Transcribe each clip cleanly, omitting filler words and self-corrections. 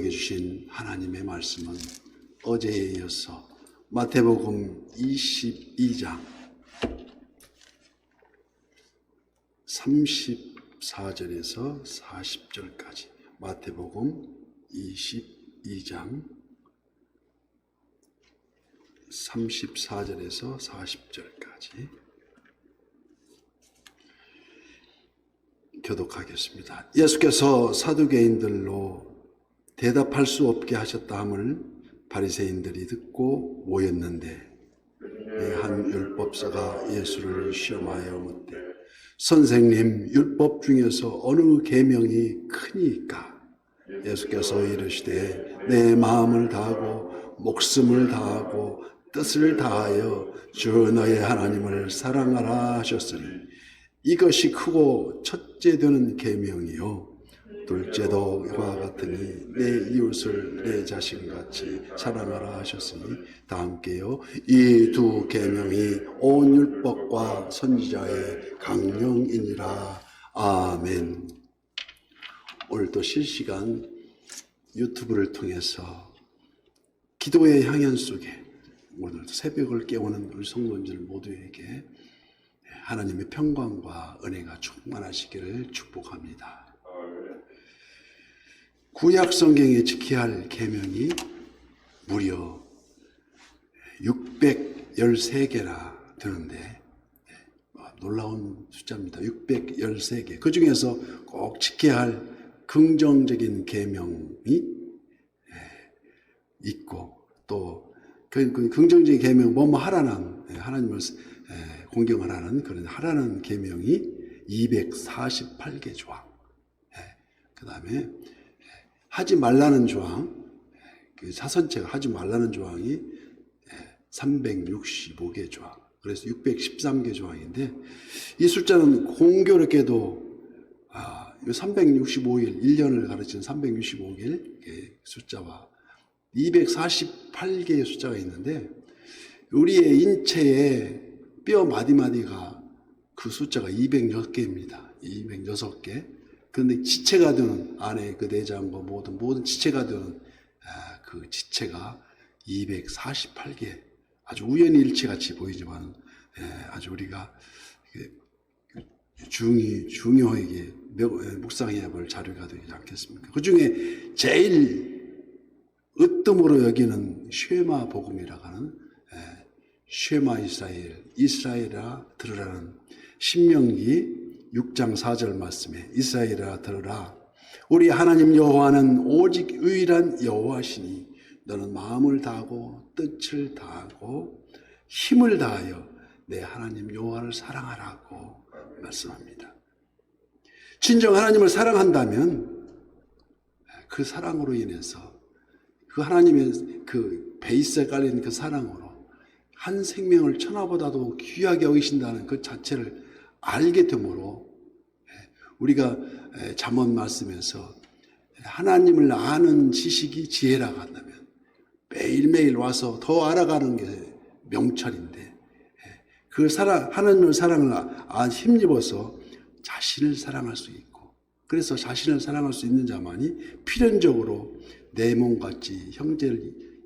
우리에게 주신 하나님의 말씀은 어제에 이어서 마태복음 22장 34절에서 40절까지, 마태복음 22장 34절에서 40절까지 교독하겠습니다. 예수께서 사두개인들로 대답할 수 없게 하셨다 함을 바리새인들이 듣고 모였는데, 한 율법사가 예수를 시험하여 묻되, 선생님, 율법 중에서 어느 계명이 크니까? 예수께서 이르시되, 내 마음을 다하고 목숨을 다하고 뜻을 다하여 주 너의 하나님을 사랑하라 하셨으니, 이것이 크고 첫째 되는 계명이요 둘째도 이와 같으니 내 이웃을 내 자신같이 사랑하라 하셨으니, 다 함께요. 이 두 계명이 온 율법과 선지자의 강령이니라. 아멘. 오늘도 실시간 유튜브를 통해서 기도의 향연 속에 오늘도 새벽을 깨우는 우리 성도님들 모두에게 하나님의 평강과 은혜가 충만하시기를 축복합니다. 구약 성경에 지켜야 할 계명이 무려 613개나 되는데, 놀라운 숫자입니다. 613개. 그 중에서 꼭 지켜야 할 긍정적인 계명이 있고, 또 그 긍정적인 계명, 뭐뭐 하라는, 하나님을 공경하라는 그런 하라는 계명이 248개 조항. 그 다음에 하지 말라는 조항, 그 사선체가 하지 말라는 조항이 365개 조항. 그래서 613개 조항인데, 이 숫자는 공교롭게도 365일, 1년을 가르치는 365일 숫자와 248개의 숫자가 있는데, 우리의 인체의 뼈 마디마디가 그 숫자가 206개입니다. 206개. 그런데 지체가 되는, 안에 그 내장과 모든 지체가 되는 그 지체가 248개. 아주 우연히 일치같이 보이지만 아주 우리가 중요하게 묵상해야 할 자료가 되지 않겠습니까? 그 중에 제일 으뜸으로 여기는 쉐마 복음이라고 하는, 쉐마 이스라엘아 들으라는 신명기 6장 4절 말씀에, 이스라엘아 들으라, 우리 하나님 여호와는 오직 유일한 여호와시니 너는 마음을 다하고 뜻을 다하고 힘을 다하여 내 하나님 여호와를 사랑하라고 말씀합니다. 진정 하나님을 사랑한다면 그 사랑으로 인해서, 그 하나님의 그 베이스에 깔린 그 사랑으로 한 생명을 천하보다도 귀하게 여기신다는 그 자체를 알게 되므로, 우리가 잠언 말씀에서 하나님을 아는 지식이 지혜라고 한다면 매일매일 와서 더 알아가는 게 명철인데, 그 하나님의 사랑을 힘입어서 자신을 사랑할 수 있고, 그래서 자신을 사랑할 수 있는 자만이 필연적으로 내 몸같이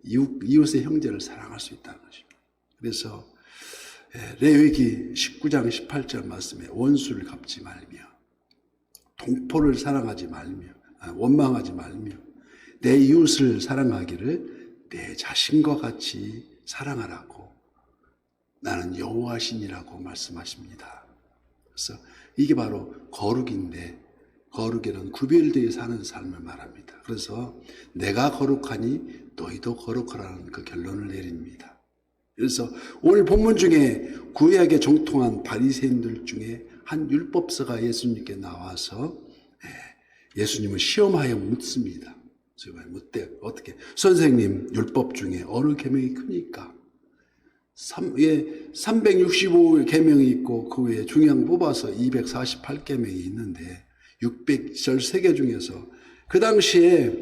이웃의 형제를 사랑할 수 있다는 것입니다. 그래서 레위기 19장 18절 말씀에 원수를 갚지 말며 동포를 사랑하지 말며 원망하지 말며 내 이웃을 사랑하기를 내 자신과 같이 사랑하라고 나는 여호와시니라고 말씀하십니다. 그래서 이게 바로 거룩인데, 거룩이란 구별되어 사는 삶을 말합니다. 그래서 내가 거룩하니 너희도 거룩하라는 그 결론을 내립니다. 그래서 오늘 본문 중에 구약에 정통한 바리새인들 중에 한 율법사가 예수님께 나와서 예수님을 시험하여 묻습니다. 묻되, 어떻게, 선생님, 율법 중에 어느 계명이 큽니까? 365 계명이 있고 그 외에 중요한 뽑아서 248계명이 있는데 613개 중에서 그 당시에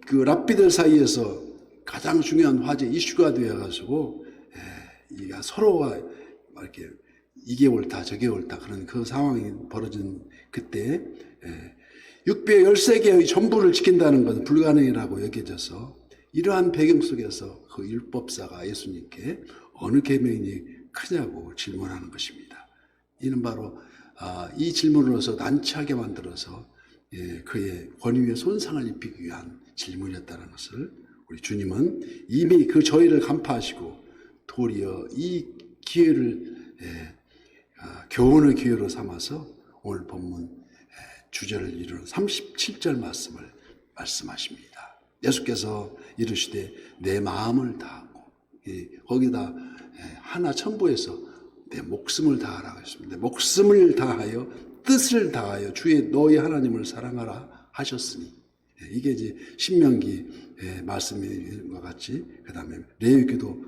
그 랍비들 사이에서 가장 중요한 화제 이슈가 되어가지고 서로가 이렇게 이게 옳다 저게 옳다 그런 그 상황이 벌어진 그때 613개의 전부를 지킨다는 것은 불가능이라고 여겨져서 이러한 배경 속에서 그 율법사가 예수님께 어느 계명이 크냐고 질문하는 것입니다. 이는 바로 이 질문으로서 난처하게 만들어서 그의 권위에 손상을 입히기 위한 질문이었다는 것을 우리 주님은 이미 그 저희를 간파하시고 도리어 이 기회를 교훈의 기회로 삼아서 오늘 본문 주제를 이루는 37절 말씀을 말씀하십니다. 예수께서 이르시되 내 마음을 다하고 거기다 하나 첨부해서 내 목숨을 다하라고 했습니다. 목숨을 다하여 뜻을 다하여 주의 너희 하나님을 사랑하라 하셨으니 이게 이제 신명기 말씀인 것 같이 그 다음에 레위기도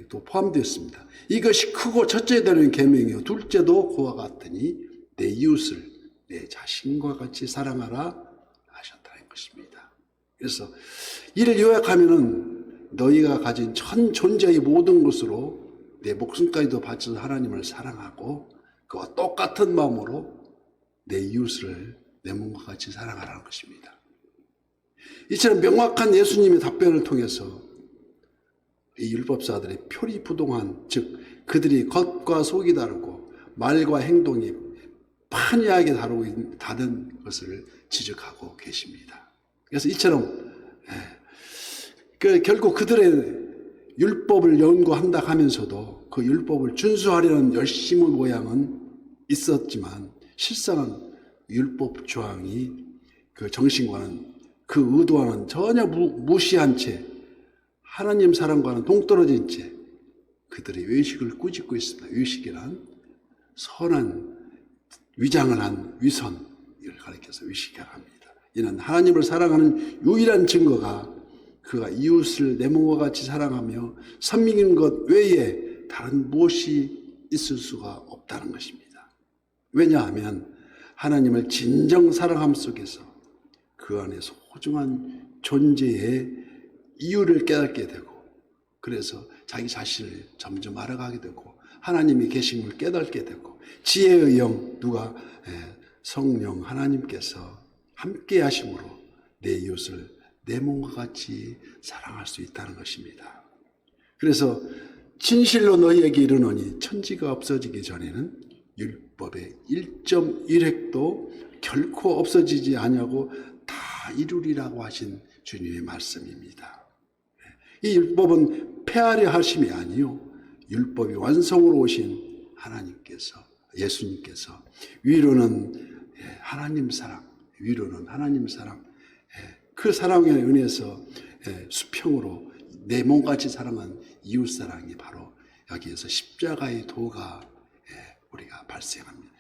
또 포함되었습니다. 이것이 크고 첫째 되는 계명이요 둘째도 그와 같으니 내 이웃을 내 자신과 같이 사랑하라 하셨다는 것입니다. 그래서 이를 요약하면은 너희가 가진 전 존재의 모든 것으로 내 목숨까지도 바쳐서 하나님을 사랑하고 그와 똑같은 마음으로 내 이웃을 내 몸과 같이 사랑하라는 것입니다. 이처럼 명확한 예수님의 답변을 통해서 이 율법사들의 표리부동한 즉 그들이 겉과 속이 다르고 말과 행동이 판이하게 다른 것을 지적하고 계십니다. 그래서 이처럼 결국 그들의 율법을 연구한다 하면서도 그 율법을 준수하려는 열심의 모양은 있었지만 실상은 율법 조항이 그 정신과는 그 의도와는 전혀 무시한 채 하나님 사랑과는 동떨어진 채 그들의 외식을 꾸짖고 있습니다. 외식이란 선한 위장을 한 위선을 가리켜서 외식이라고 합니다. 이는 하나님을 사랑하는 유일한 증거가 그가 이웃을 내 몸과 같이 사랑하며 섬기는 것 외에 다른 무엇이 있을 수가 없다는 것입니다. 왜냐하면 하나님을 진정 사랑함 속에서 그 안에 소중한 존재의 이유를 깨닫게 되고 그래서 자기 자신을 점점 알아가게 되고 하나님이 계심을 깨닫게 되고 지혜의 영 누가 성령 하나님께서 함께 하심으로 내 이웃을 내 몸과 같이 사랑할 수 있다는 것입니다. 그래서 진실로 너희에게 이르노니 천지가 없어지기 전에는 율법의 1.1획도 결코 없어지지 아니하고 다 이루리라고 하신 주님의 말씀입니다. 이 율법은 폐하려 하심이 아니요 율법이 완성으로 오신 하나님께서 예수님께서 위로는 하나님 사랑 위로는 하나님 사랑 그 사랑의 은혜에서 수평으로 내 몸같이 사랑한 이웃사랑이 바로 여기에서 십자가의 도가 우리가 발생합니다.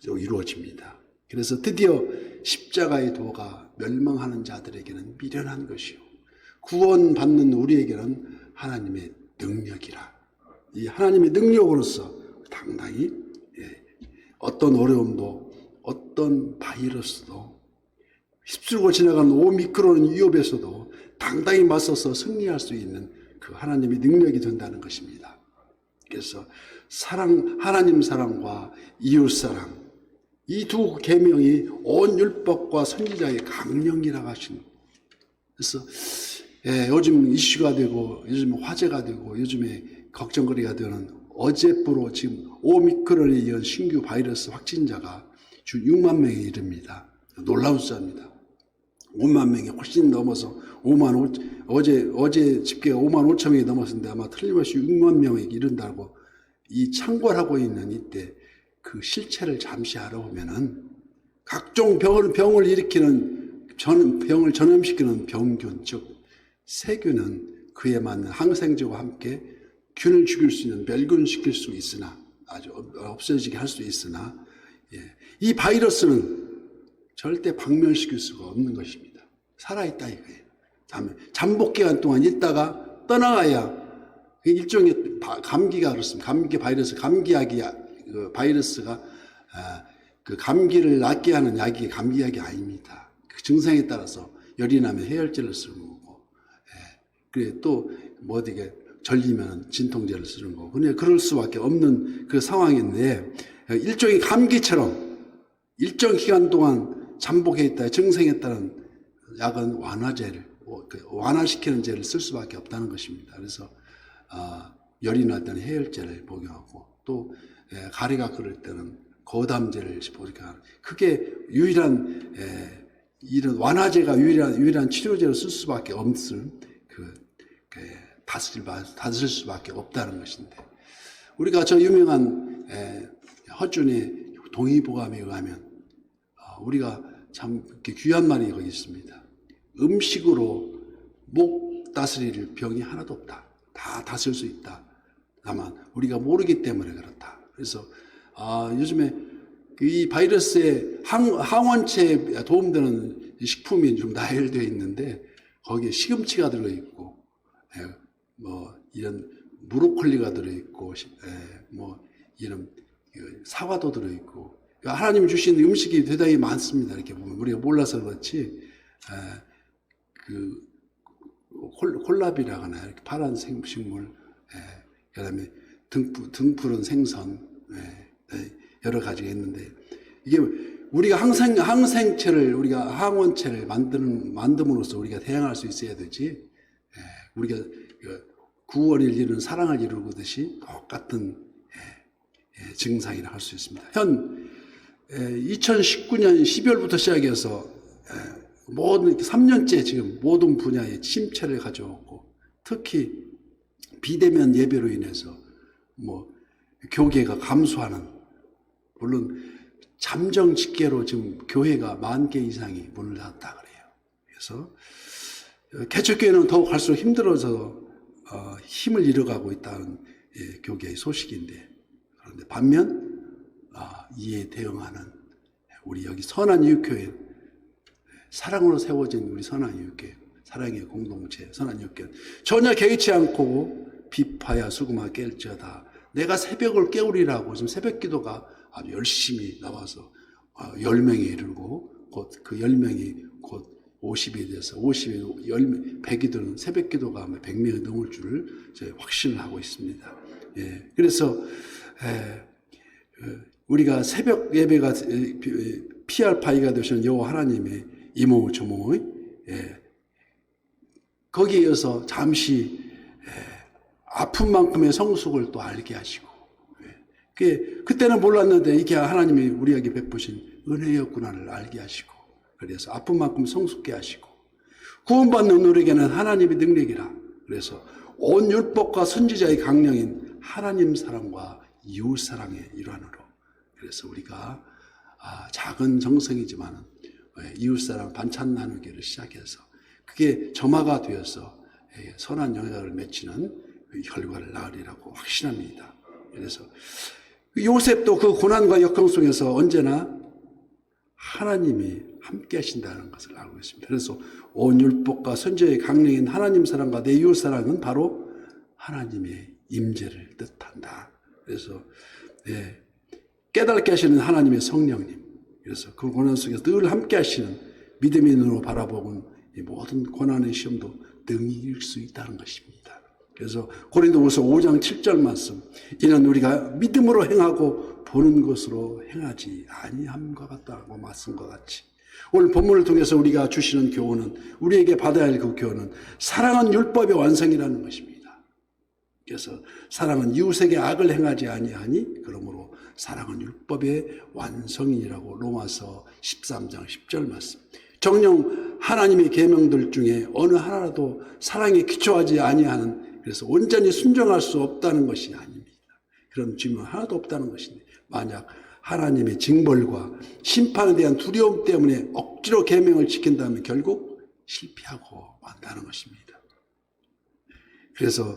이루어집니다. 그래서 드디어 십자가의 도가 멸망하는 자들에게는 미련한 것이요 구원받는 우리에게는 하나님의 능력이라 이 하나님의 능력으로서 당당히 어떤 어려움도 어떤 바이러스도 휩쓸고 지나가는 오미크론 위협에서도 당당히 맞서서 승리할 수 있는 그 하나님의 능력이 된다는 것입니다. 그래서 하나님 사랑과 이웃 사랑 이 두 계명이 온 율법과 선지자의 강령이라고 하신 그래서 요즘 이슈가 되고 요즘 화제가 되고 요즘에 걱정거리가 되는 어제부로 지금 오미크론에 이은 신규 바이러스 확진자가 주 6만 명에 이릅니다. 놀라운 숫자입니다. 5만 명이 훨씬 넘어서 어제 집계가 5만 5천 명이 넘었는데 아마 틀림없이 6만 명에 이른다고 이 창궐하고 있는 이때 그 실체를 잠시 알아보면은 각종 병을 일으키는 병을 전염시키는 병균 즉 세균은 그에 맞는 항생제와 함께 균을 죽일 수 있는 멸균시킬 수 있으나 아주 없어지게 할 수 있으나 이 바이러스는 절대 박멸시킬 수가 없는 것입니다. 살아있다 이거예요. 다음에 잠복기간 동안 있다가 떠나가야 일종의 감기가 그렇습니다. 감기 바이러스, 감기약이 그 바이러스가 그 감기를 낫게 하는 약이 감기약이 아닙니다. 그 증상에 따라서 열이 나면 해열제를 쓰는 거고, 그래 또 뭐 어디게 절리면 진통제를 쓰는 거고. 근데 그럴 수밖에 없는 그 상황인데, 일종의 감기처럼 일정 기간 동안 잠복해 있다, 증상했다는 약은 완화제를, 완화시키는 제를 쓸 수밖에 없다는 것입니다. 그래서 열이 날 때는 해열제를 복용하고, 또 가래가 끓을 때는 고담제를 복용하는, 그게 유일한 이런 완화제가 유일한 치료제로 쓸 수밖에 없을 다스릴 수밖에 없다는 것인데, 우리가 저 유명한 허준의 동의보감에 의하면 우리가 참 이렇게 귀한 말이 거기 있습니다. 음식으로 목 다스릴 병이 하나도 없다. 다 다스릴 수 있다. 다만 우리가 모르기 때문에 그렇다. 그래서 요즘에 이 바이러스의 항원체에 도움되는 식품이 좀 나열되어 있는데, 거기에 시금치가 들어있고, 뭐 이런 브로콜리가 들어있고, 뭐 이런 사과도 들어있고, 하나님이 주신 음식이 대단히 많습니다. 이렇게 보면 우리가 몰라서 그렇지, 그 콜라비라고 하나요? 이렇게 파란 식물, 그다음에 등푸른 생선, 여러 가지가 있는데, 이게 우리가 항생체를, 우리가 항원체를 만듦으로써 우리가 대항할 수 있어야 되지, 우리가 구원을 이루는 사랑을 이루듯이 똑같은 증상이라 할 수 있습니다. 2019년 12월부터 시작해서 모든 3년째 지금 모든 분야에 침체를 가져오고, 특히 비대면 예배로 인해서 뭐 교계가 감소하는, 물론 잠정 집계로 지금 교회가 10,000개 이상이 문을 닫았다 그래요. 그래서 개척교회는 더욱 갈수록 힘들어서 힘을 잃어가고 있다는 교계의 소식인데, 그런데 반면 이에 대응하는 우리 여기 선한이웃교회, 사랑으로 세워진 우리 선한이웃교회, 사랑의 공동체 선한이웃교회, 전혀 개의치 않고 비파야 수금아 깰지어다. 내가 새벽을 깨우리라고 지금 새벽 기도가 아주 열심히 나와서 10명에 이르고, 곧 그 10명이 곧 50이 돼서 50이 100이 되는 새벽 기도가 100명이 넘을 줄을 저희 확신을 하고 있습니다. 그래서 우리가 새벽 예배가 피할 바위가 되시는 여호와 하나님의 이모저모, 거기에 이어서 잠시 아픈 만큼의 성숙을 또 알게 하시고, 그때는 몰랐는데 이게 하나님이 우리에게 베푸신 은혜였구나를 알게 하시고, 그래서 아픈 만큼 성숙게 하시고, 구원받는 우리에게는 하나님의 능력이라. 그래서 온 율법과 선지자의 강령인 하나님 사랑과 이웃 사랑의 일환으로, 그래서 우리가 작은 정성이지만 이웃 사랑 반찬 나누기를 시작해서 그게 점화가 되어서 선한 영향을 맺히는 결과를 낳으리라고 확신합니다. 그래서 요셉도 그 고난과 역경 속에서 언제나 하나님이 함께 하신다는 것을 알고 있습니다. 그래서 온 율법과 선지자의 강령인 하나님 사랑과 내 이웃 사랑은 바로 하나님의 임재를 뜻한다. 그래서 깨닫게 하시는 하나님의 성령님, 그래서 그 고난 속에서 늘 함께 하시는 믿음의 눈으로 바라보면 이 모든 고난의 시험도 능히 이길 수 있다는 것입니다. 그래서 고린도후서 5장 7절 말씀, 이는 우리가 믿음으로 행하고 보는 것으로 행하지 아니함과 같다고 말씀과 같이, 오늘 본문을 통해서 우리가 주시는 교훈은, 우리에게 받아야 할 그 교훈은 사랑은 율법의 완성이라는 것입니다. 그래서 사랑은 이웃에게 악을 행하지 아니하니 그러므로 사랑은 율법의 완성이라고 로마서 13장 10절 말씀. 정녕 하나님의 계명들 중에 어느 하나라도 사랑에 기초하지 아니하는, 그래서 온전히 순종할 수 없다는 것이 아닙니다. 그런 질문 하나도 없다는 것인데, 만약 하나님의 징벌과 심판에 대한 두려움 때문에 억지로 계명을 지킨다면 결국 실패하고 만다는 것입니다. 그래서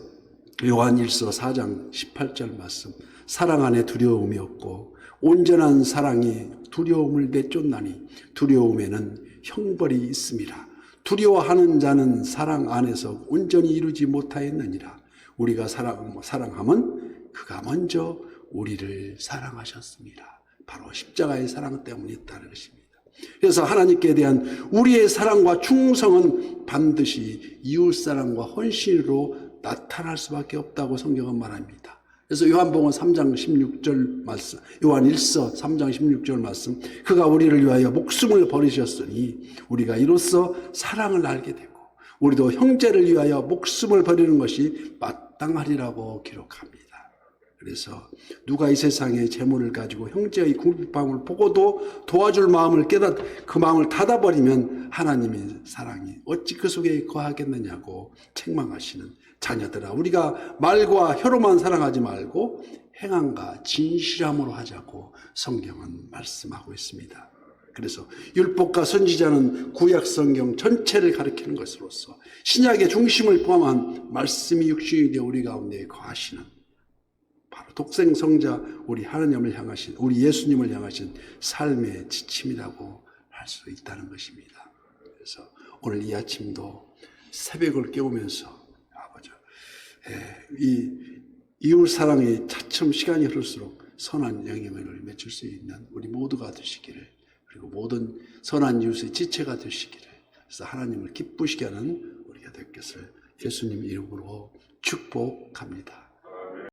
요한일서 4장 18절 말씀, 사랑 안에 두려움이 없고 온전한 사랑이 두려움을 내쫓나니 두려움에는 형벌이 있음이라. 두려워하는 자는 사랑 안에서 온전히 이루지 못하였느니라. 우리가 사랑함은 그가 먼저 우리를 사랑하셨습니다. 바로 십자가의 사랑 때문에 있다는 것입니다. 그래서 하나님께 대한 우리의 사랑과 충성은 반드시 이웃사랑과 헌신으로 나타날 수밖에 없다고 성경은 말합니다. 그래서 요한복음 3장 16절 말씀, 요한 1서 3장 16절 말씀, 그가 우리를 위하여 목숨을 버리셨으니 우리가 이로써 사랑을 알게 되고 우리도 형제를 위하여 목숨을 버리는 것이 마땅하리라고 기록합니다. 그래서 누가 이 세상에 재물을 가지고 형제의 궁핍함을 보고도 도와줄 마음을 그 마음을 닫아버리면 하나님의 사랑이 어찌 그 속에 거하겠느냐고 책망하시는 자녀들아, 우리가 말과 혀로만 사랑하지 말고 행함과 진실함으로 하자고 성경은 말씀하고 있습니다. 그래서 율법과 선지자는 구약 성경 전체를 가리키는 것으로서 신약의 중심을 포함한 말씀이 육신이 되어 우리 가운데 거하시는 바로 독생성자 우리 하나님을 향하신, 우리 예수님을 향하신 삶의 지침이라고 할 수 있다는 것입니다. 그래서 오늘 이 아침도 새벽을 깨우면서 이 이웃 사랑이 차츰 시간이 흐를수록 선한 영향을 맺을 수 있는 우리 모두가 되시기를, 그리고 모든 선한 이웃의 지체가 되시기를, 그래서 하나님을 기쁘시게 하는 우리가 될 것을 예수님 이름으로 축복합니다.